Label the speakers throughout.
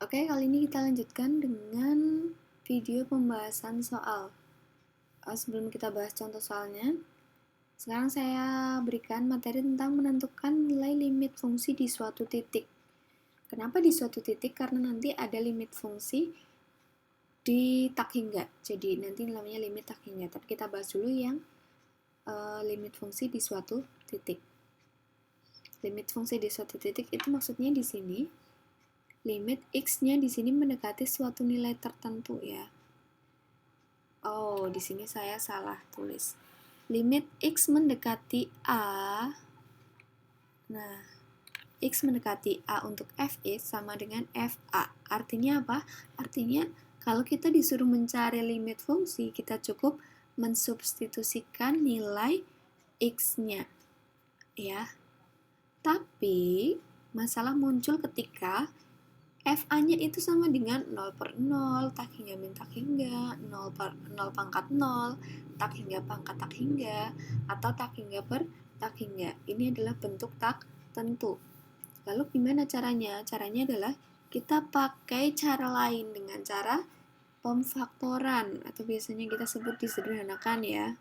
Speaker 1: Oke, kali ini kita lanjutkan dengan video pembahasan soal. Sebelum kita bahas contoh soalnya, sekarang saya berikan materi tentang menentukan nilai limit fungsi di suatu titik. Kenapa di suatu titik? Karena nanti ada limit fungsi di tak hingga. Jadi nanti namanya limit tak hingga. Tapi kita bahas dulu yang limit fungsi di suatu titik. Limit fungsi di suatu titik itu maksudnya di sini limit x-nya di sini mendekati suatu nilai tertentu ya. Oh, di sini saya salah tulis. Limit x mendekati a. Nah, x mendekati a untuk fx sama dengan fa. Artinya apa? Artinya kalau kita disuruh mencari limit fungsi, kita cukup mensubstitusikan nilai x-nya. Ya. Tapi masalah muncul ketika FA-nya itu sama dengan 0 per 0, tak hingga min tak hingga, 0 pangkat 0, tak hingga pangkat tak hingga, atau tak hingga per tak hingga. Ini adalah bentuk tak tentu. Lalu gimana caranya? Caranya adalah kita pakai cara lain dengan cara pemfaktoran, atau biasanya kita sebut disederhanakan ya.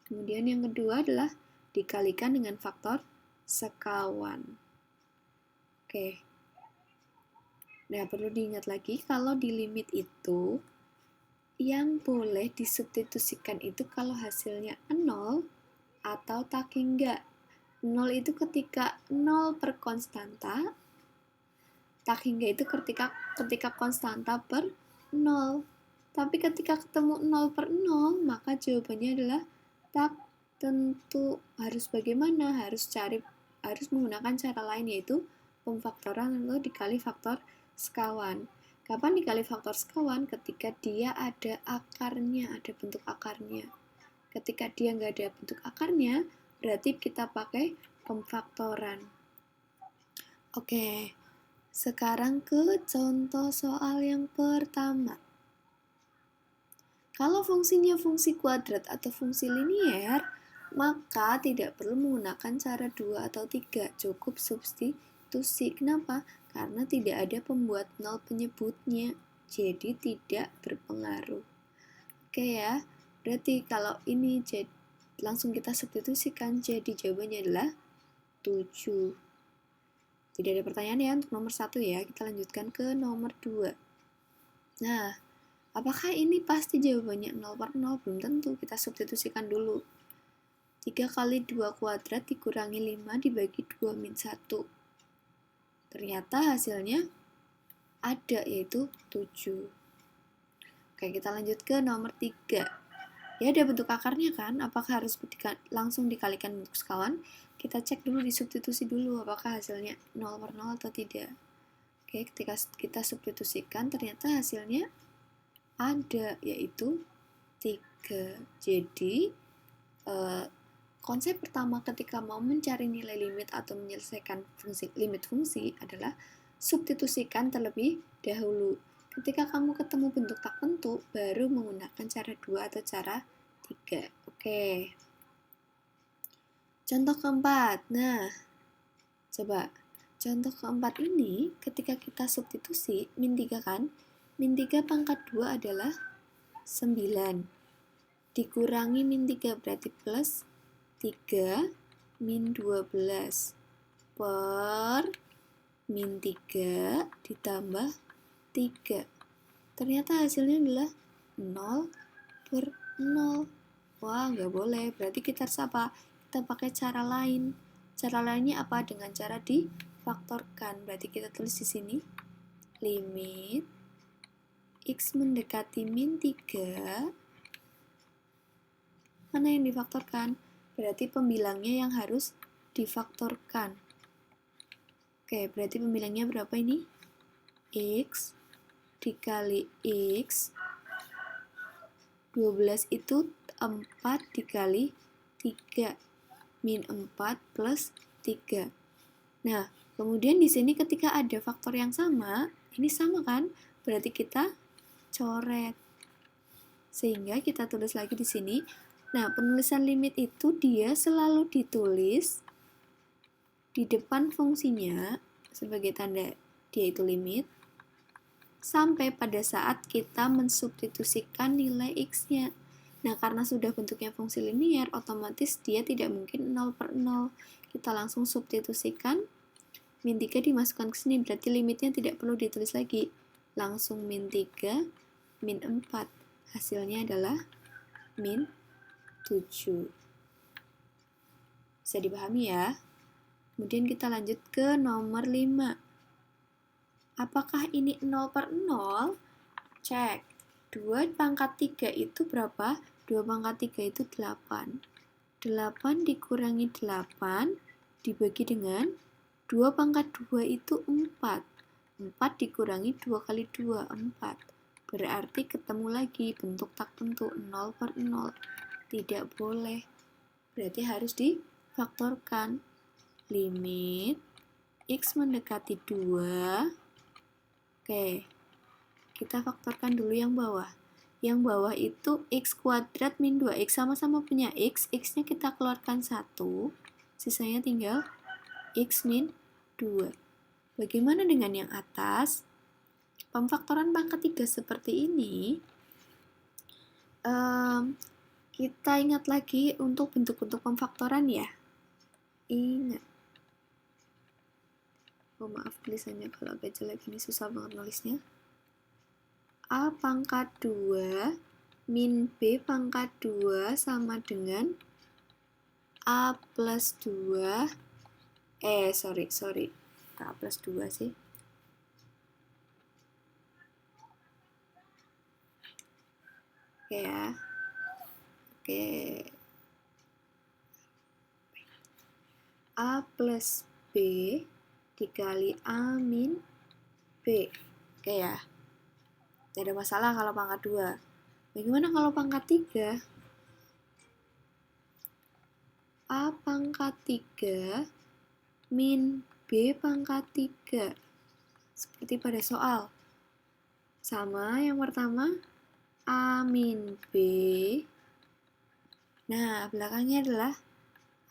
Speaker 1: Kemudian yang kedua adalah dikalikan dengan faktor sekawan. Oke. Nah, perlu diingat lagi kalau di limit itu yang boleh disubstitusikan itu kalau hasilnya 0 atau tak hingga. 0 itu ketika 0 per konstanta, tak hingga itu ketika konstanta per 0. Tapi ketika ketemu 0 per 0, maka jawabannya adalah tak tentu. Harus bagaimana? Harus menggunakan cara lain, yaitu pemfaktoran atau dikali faktor sekawan. Kapan dikali faktor sekawan? Ketika dia ada akarnya, ada bentuk akarnya. Ketika dia nggak ada bentuk akarnya, berarti kita pakai pemfaktoran. Oke, sekarang ke contoh soal yang pertama. Kalau fungsinya fungsi kuadrat atau fungsi linier, maka tidak perlu menggunakan cara 2 atau 3, cukup substitusi. Kenapa? Karena tidak ada pembuat 0 penyebutnya, jadi tidak berpengaruh. Oke ya, berarti kalau ini langsung kita substitusikan, jadi jawabannya adalah 7. Tidak ada pertanyaan ya untuk nomor 1 ya, kita lanjutkan ke nomor 2. Nah, apakah ini pasti jawabannya 0 per 0? Belum tentu, kita substitusikan dulu. 3 kali 2 kuadrat dikurangi 5 dibagi 2 min 1. Ternyata hasilnya ada, yaitu 7. Oke, kita lanjut ke nomor 3. Ya, ada bentuk akarnya kan? Apakah harus langsung dikalikan bentuk sekawan? Kita cek dulu, disubstitusi dulu, apakah hasilnya 0 per 0 atau tidak. Oke, ketika kita substitusikan, ternyata hasilnya ada, yaitu 3. Jadi, konsep pertama ketika mau mencari nilai limit atau menyelesaikan limit fungsi adalah substitusikan terlebih dahulu. Ketika kamu ketemu bentuk tak tentu, baru menggunakan cara 2 atau cara 3. Oke. Contoh keempat. Nah, coba. Contoh keempat ini, ketika kita substitusi, min 3 kan? Min 3 pangkat 2 adalah 9. Dikurangi min 3 berarti plus 3 min 12 per min 3 ditambah 3. Ternyata hasilnya adalah 0 per 0. Wah, nggak boleh. Berarti kita harus apa? Kita pakai cara lain. Cara lainnya apa? Dengan cara difaktorkan. Berarti kita tulis di sini limit x mendekati min 3. Mana yang difaktorkan? Berarti pembilangnya yang harus difaktorkan. Oke, berarti pembilangnya berapa ini? X dikali X. 12 itu 4 dikali 3. Min 4 plus 3. Nah, kemudian di sini ketika ada faktor yang sama, ini sama kan? Berarti kita coret. Sehingga kita tulis lagi di sini. Nah, penulisan limit itu dia selalu ditulis di depan fungsinya sebagai tanda dia itu limit. sampai pada saat kita mensubstitusikan nilai X-nya. Nah, karena sudah bentuknya fungsi linier, otomatis dia tidak mungkin 0/0. Kita langsung substitusikan, min 3 dimasukkan ke sini, berarti limitnya tidak perlu ditulis lagi. Langsung min 3, min 4. Hasilnya adalah min 7. Bisa dipahami ya? Kemudian kita lanjut ke nomor 5. Apakah ini 0/0? Cek. 2 pangkat 3 itu berapa? 2 pangkat 3 itu 8. 8 dikurangi 8 dibagi dengan 2 pangkat 2 itu 4. 4 dikurangi 2 kali 2, 4. Berarti ketemu lagi bentuk tak tentu 0/0. Tidak boleh. Berarti harus difaktorkan. Limit X mendekati 2. Oke. Kita faktorkan dulu yang bawah. Yang bawah itu X kuadrat min 2. X sama-sama punya X. X-nya kita keluarkan 1. Sisanya tinggal X min 2. Bagaimana dengan yang atas? Pemfaktoran pangkat 3 seperti ini. Kita ingat lagi untuk bentuk-bentuk pemfaktoran ya. Ingat. Oh maaf tulisannya kalau agak jelek ini susah banget nulisnya. A pangkat 2 min B pangkat 2 sama dengan A plus 2 sorry A plus 2 sih. Oke ya. Oke. A plus B dikali A min B. Oke ya. Tidak ada masalah kalau pangkat 2. Bagaimana kalau pangkat 3? A pangkat 3 min B pangkat 3. Seperti pada soal. Sama yang pertama, A min B. Nah, belakangnya adalah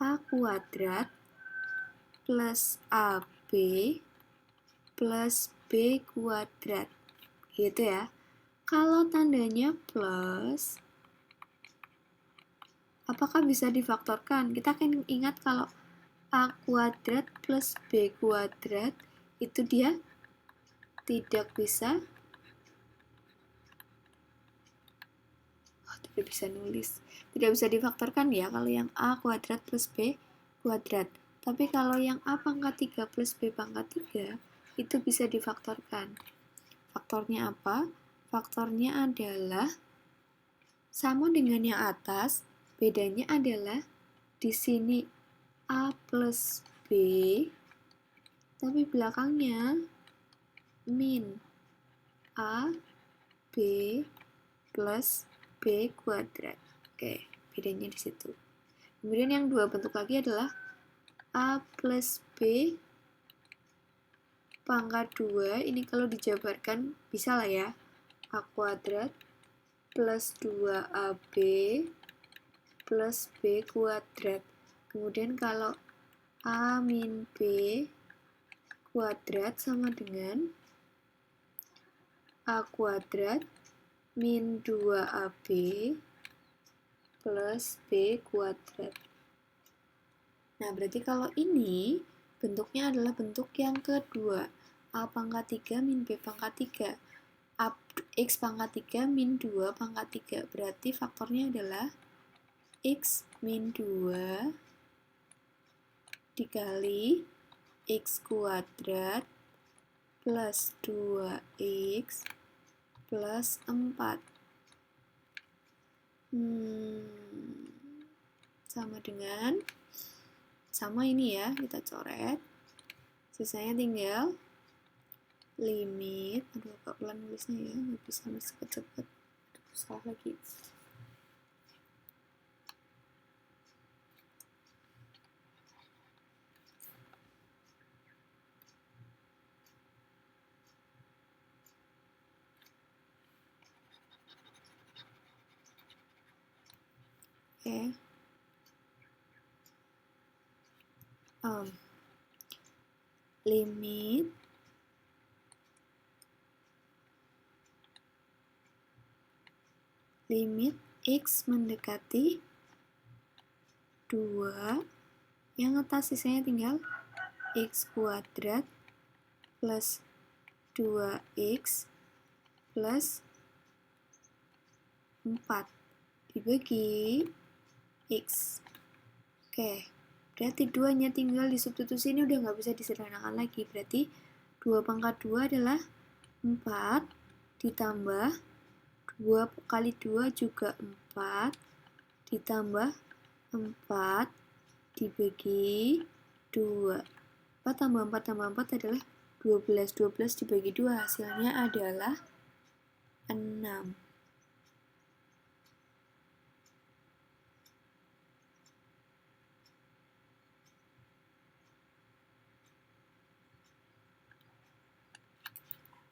Speaker 1: A kuadrat plus AB plus B kuadrat. Gitu ya. Kalau tandanya plus, apakah bisa difaktorkan? Kita akan ingat kalau A kuadrat plus B kuadrat itu dia tidak bisa nulis. Tidak bisa difaktorkan ya kalau yang A kuadrat plus B kuadrat. Tapi kalau yang A pangkat 3 plus B pangkat 3 itu bisa difaktorkan. Faktornya apa? Faktornya adalah sama dengan yang atas, bedanya adalah di sini A plus B, tapi belakangnya min A B plus B kuadrat. Oke, bedanya di situ. Kemudian yang dua bentuk lagi adalah A plus B pangkat 2, ini kalau dijabarkan bisa lah ya. A kuadrat plus 2AB plus B kuadrat. Kemudian kalau A min B kuadrat sama dengan A kuadrat min 2AB plus B kuadrat. Nah, berarti kalau ini bentuknya adalah bentuk yang kedua. A pangkat 3 min B pangkat 3. X pangkat 3 min 2 pangkat 3. Berarti faktornya adalah X min 2 dikali X kuadrat plus 2X plus 4. Sama dengan, sama ini ya, kita coret. Sisanya tinggal limit, aduh agak pelan nulisnya ya, nggak bisa nulis cepet-cepet, salah lagi. Oke. Limit limit X mendekati 2, yang atas sisanya tinggal X kuadrat plus 2X plus 4 dibagi X. Oke, berarti 2-nya tinggal disubstitusi, ini udah nggak bisa disederhanakan lagi. Berarti 2 pangkat 2 adalah 4 ditambah 2 kali 2 juga 4 ditambah 4 dibagi 2. 4 tambah 4 tambah 4 adalah 12. 12 dibagi 2 hasilnya adalah 6.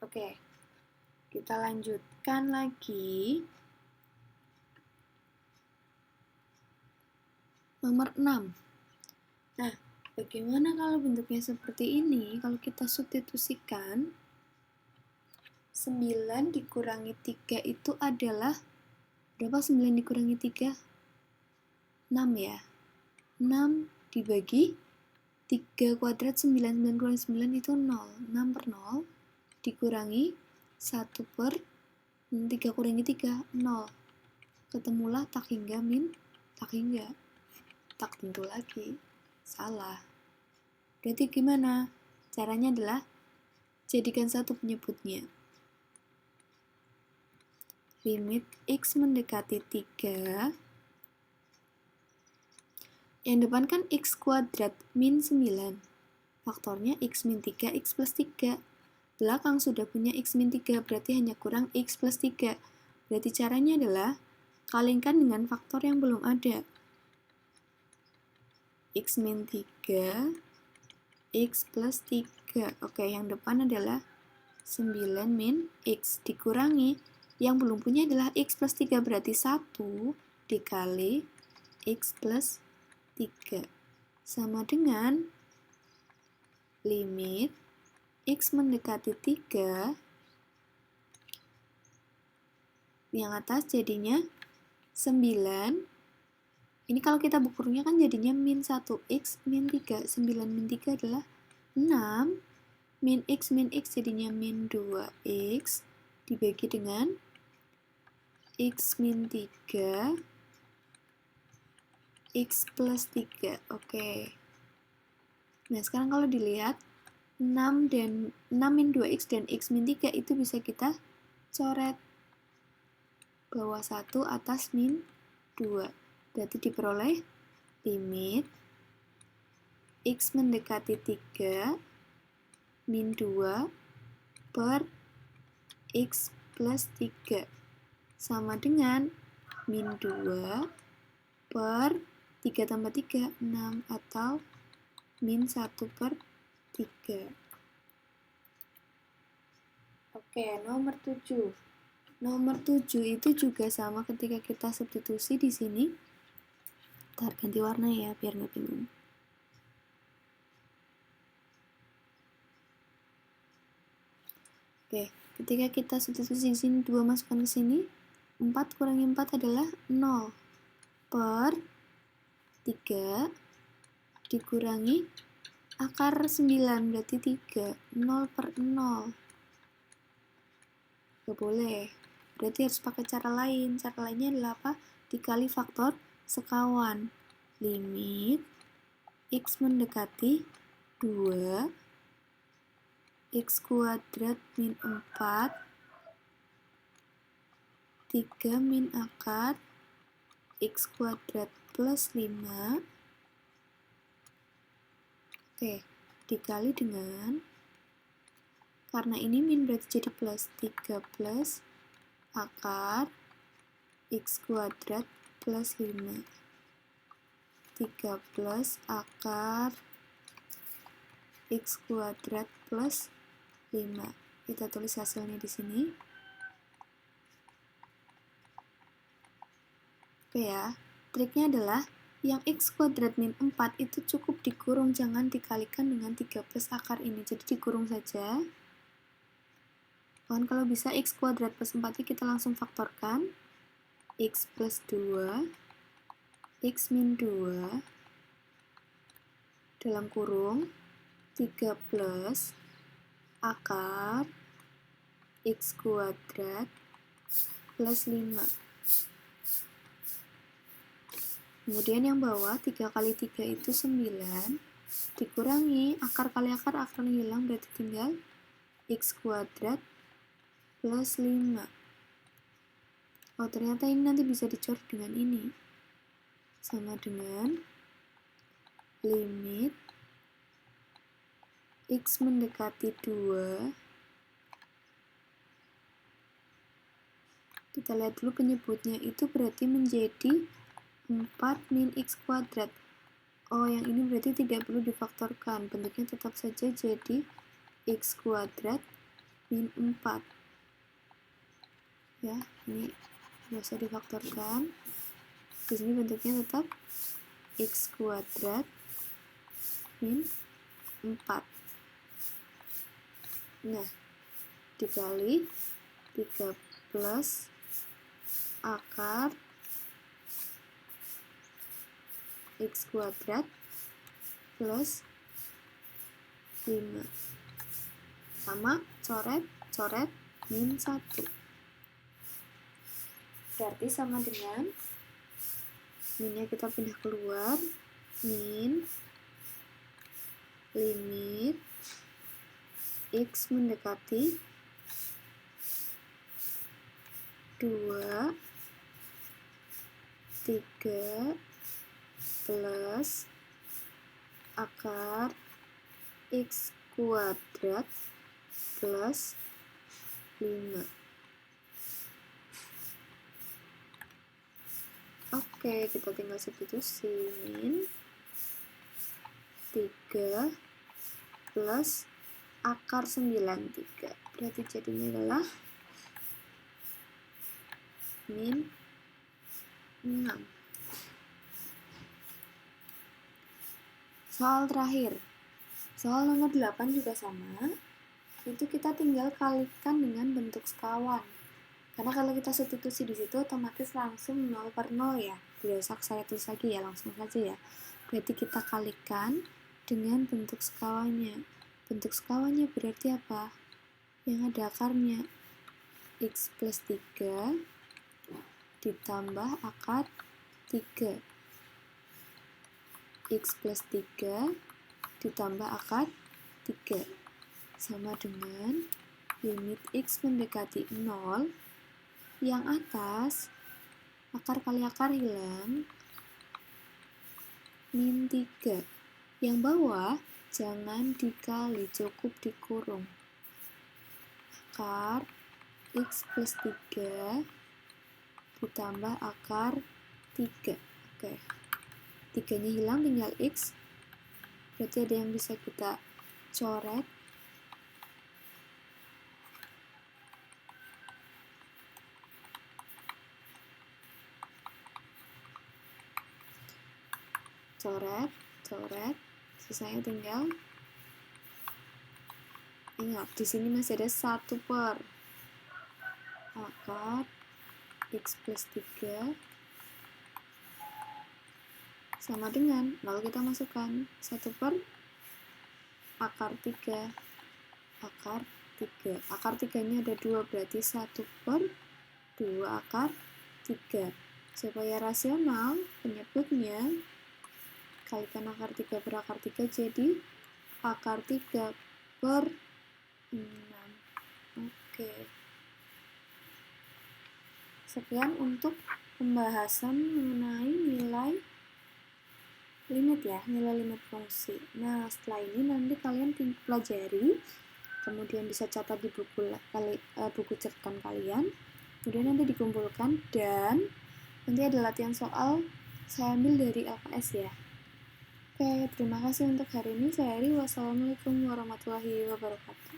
Speaker 1: Oke, kita lanjutkan lagi. Nomor 6. Nah, bagaimana kalau bentuknya seperti ini? Kalau kita substitusikan, 9 dikurangi 3 itu adalah, berapa 9 dikurangi 3? 6 ya. 6 dibagi 3 kuadrat, 9 kurangi 9 itu 0. 6 per 0 dikurangi 1 per 3 kurangi 3, 0. Ketemulah tak hingga min, tak hingga. Tak tentu lagi. Salah. Berarti gimana? Caranya adalah jadikan satu penyebutnya. Limit X mendekati 3. Yang depan kan X kuadrat min 9. Faktornya X min 3, X plus 3. Belakang sudah punya X min 3, berarti hanya kurang X plus 3. Berarti caranya adalah kalikan dengan faktor yang belum ada. X min 3, X plus 3. Oke, yang depan adalah 9 min X dikurangi. Yang belum punya adalah X plus 3, berarti 1 dikali X plus 3. Sama dengan limit X mendekati 3, yang atas jadinya 9. Ini kalau kita bukurnya kan jadinya min 1X min 3. 9 min 3 adalah 6. Min X jadinya min 2X dibagi dengan X min 3, X plus 3. Oke. Nah, sekarang kalau dilihat, 6 min 2X dan X min 3 itu bisa kita coret. Bawah 1, atas min 2. Berarti diperoleh limit X mendekati 3 min 2 per X plus 3 sama dengan min 2 per 3 tambah 3, 6, atau min 1 per 3. Oke, nomor 7. Nomor 7 itu juga sama ketika kita substitusi di sini. Ntar ganti warna ya, biar nggak bingung. Oke, ketika kita substitusi di sini, 2 masukkan ke sini, 4 kurangi 4 adalah 0 per 3 dikurangi akar 9, berarti 3. 0 per 0. Gak boleh. Berarti harus pakai cara lain. Cara lainnya adalah apa? Dikali faktor sekawan. Limit X mendekati 2, X kuadrat min 4, 3 min akar X kuadrat plus 5. Oke, dikali dengan, karena ini min berarti jadi plus, 3 plus akar X kuadrat plus 5. 3 plus akar X kuadrat plus 5. Kita tulis hasilnya di sini. Oke ya, triknya adalah yang X kuadrat min 4 itu cukup dikurung, jangan dikalikan dengan 3 plus akar ini. Jadi dikurung saja. Kalau bisa X kuadrat plus 4 kita langsung faktorkan. X plus 2, X min 2, dalam kurung 3 plus akar X kuadrat plus 5. Kemudian yang bawah 3 kali 3 itu 9, dikurangi akar kali akar akan hilang, berarti tinggal X kuadrat plus 5. Oh, ternyata ini nanti bisa dicoret dengan ini. Sama dengan limit X mendekati 2. Kita lihat dulu penyebutnya itu berarti menjadi 4 min X kuadrat. Oh, yang ini berarti tidak perlu difaktorkan. Bentuknya tetap saja jadi X kuadrat min 4. Ya, ini nggak usah difaktorkan. Di sini bentuknya tetap X kuadrat min 4. Nah, dikali 3 plus akar X kuadrat plus 5. Sama, coret, min 1. Berarti sama dengan minnya kita pindah keluar, min limit X mendekati 2, 3 plus akar X kuadrat plus 5. Oke, kita tinggal substitusi, min 3 plus akar 93. Berarti jadinya adalah min 6. Soal terakhir. Soal nomor 8 juga sama. Itu kita tinggal kalikan dengan bentuk sekawan. Karena kalau kita substitusi di situ otomatis langsung 0 per 0 ya. Tidak usah saya tulis lagi ya, langsung saja ya. Berarti kita kalikan dengan bentuk sekawannya. Bentuk sekawannya berarti apa? Yang ada akarnya. X plus 3 ditambah akar 3. X plus 3 ditambah akar 3. Sama dengan limit X mendekati 0. Yang atas, akar kali akar hilang, min 3. Yang bawah, jangan dikali, cukup dikurung. Akar X plus 3 ditambah akar 3. Oke. 3-nya hilang, tinggal X. Berarti ada yang bisa kita coret. Coret, sisanya tinggal, ingat di sini masih ada 1 per akar X plus 3 sama dengan, lalu kita masukkan 1 per akar 3. Akar 3-nya ada 2, berarti 1 per 2 akar 3. Supaya rasional, penyebutnya kalikan akar 3 per akar 3 jadi akar 3 per 6. Oke. Sekian untuk pembahasan mengenai nilai limit ya, nilai limit fungsi. Nah, setelah ini nanti kalian pelajari, kemudian bisa catat di buku catatan kalian, kemudian nanti dikumpulkan, dan nanti ada latihan soal saya ambil dari LKS ya. Oke, terima kasih untuk hari ini. Saya Ari. Wassalamualaikum warahmatullahi wabarakatuh.